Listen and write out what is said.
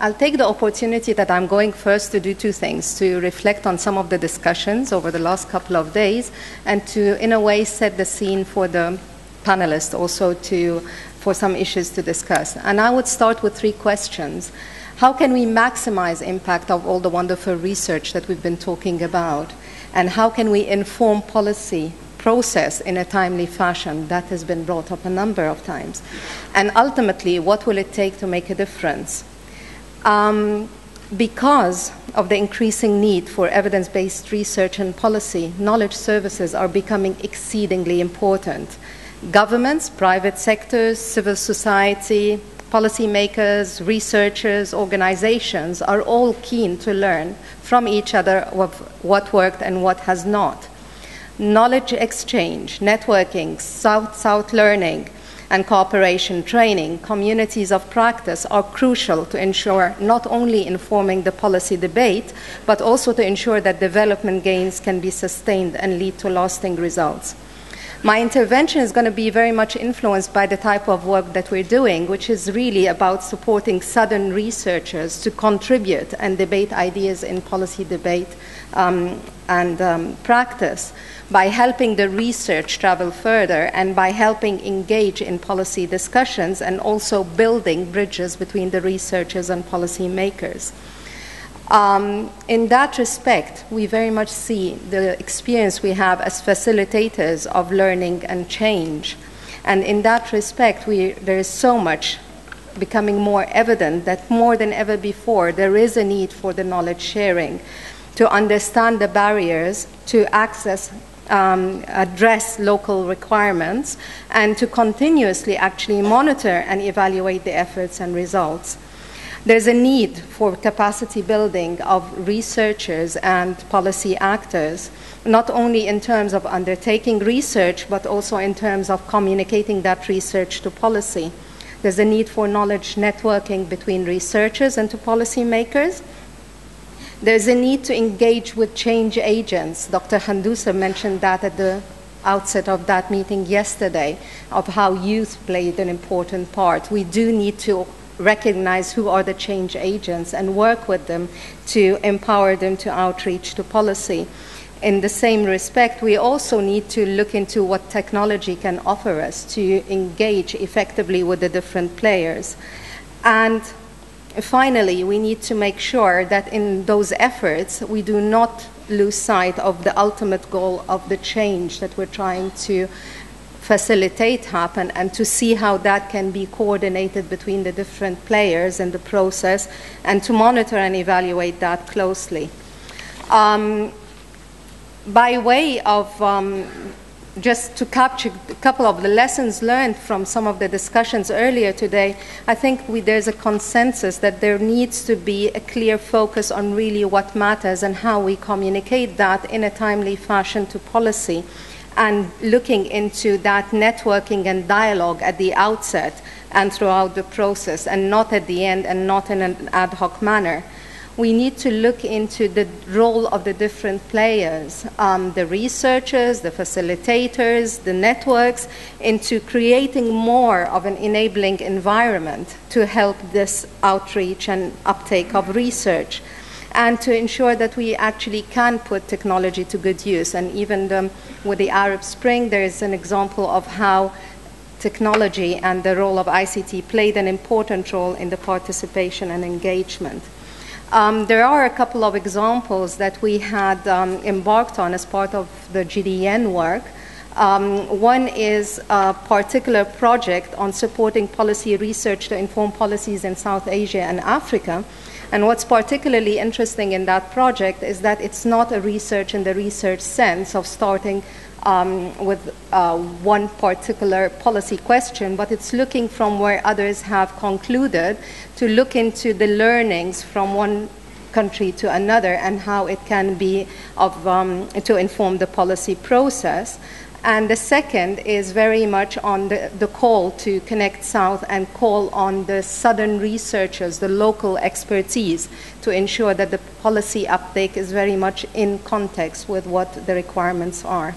I'll take the opportunity that I'm going first to do two things: to reflect on some of the discussions over the last couple of days, and to, in a way, set the scene for the panelists also for some issues to discuss. And I would start with three questions. How can we maximize impact of all the wonderful research that we've been talking about? And how can we inform policy process in a timely fashion? That has been brought up a number of times. And ultimately, what will it take to make a difference? Because of the increasing need for evidence-based research and policy, knowledge services are becoming exceedingly important. Governments, private sectors, civil society, policymakers, researchers, organizations are all keen to learn from each other of what worked and what has not. Knowledge exchange, networking, South-South learning, and cooperation training, communities of practice are crucial to ensure not only informing the policy debate, but also to ensure that development gains can be sustained and lead to lasting results. My intervention is going to be very much influenced by the type of work that we're doing, which is really about supporting Southern researchers to contribute and debate ideas in policy debate and practice, by helping the research travel further and by helping engage in policy discussions and also building bridges between the researchers and policymakers. In that respect, we very much see the experience we have as facilitators of learning and change. And in that respect, there is so much becoming more evident that more than ever before, there is a need for the knowledge sharing, to understand the barriers, to address local requirements, and to continuously actually monitor and evaluate the efforts and results. There's a need for capacity building of researchers and policy actors, not only in terms of undertaking research, but also in terms of communicating that research to policy. There's a need for knowledge networking between researchers and to policymakers. There's a need to engage with change agents. Dr. Handousa mentioned that at the outset of that meeting yesterday, of how youth played an important part. We do need to recognize who are the change agents and work with them to empower them to outreach to policy. In the same respect, we also need to look into what technology can offer us to engage effectively with the different players. And finally, we need to make sure that in those efforts, we do not lose sight of the ultimate goal of the change that we're trying to facilitate happen, and to see how that can be coordinated between the different players in the process, and to monitor and evaluate that closely. By way of just to capture a couple of the lessons learned from some of the discussions earlier today, I think there's a consensus that there needs to be a clear focus on really what matters and how we communicate that in a timely fashion to policy, and looking into that networking and dialogue at the outset and throughout the process, and not at the end and not in an ad hoc manner. We need to look into the role of the different players, the researchers, the facilitators, the networks, into creating more of an enabling environment to help this outreach and uptake of research, and to ensure that we actually can put technology to good use. And even with the Arab Spring, there is an example of how technology and the role of ICT played an important role in the participation and engagement. There are a couple of examples that we had embarked on as part of the GDN work. One is a particular project on supporting policy research to inform policies in South Asia and Africa. And what's particularly interesting in that project is that it's not a research in the research sense of starting with one particular policy question, but it's looking from where others have concluded to look into the learnings from one country to another and how it can be to inform the policy process. And the second is very much on the call to connect South and call on the Southern researchers, the local expertise, to ensure that the policy uptake is very much in context with what the requirements are.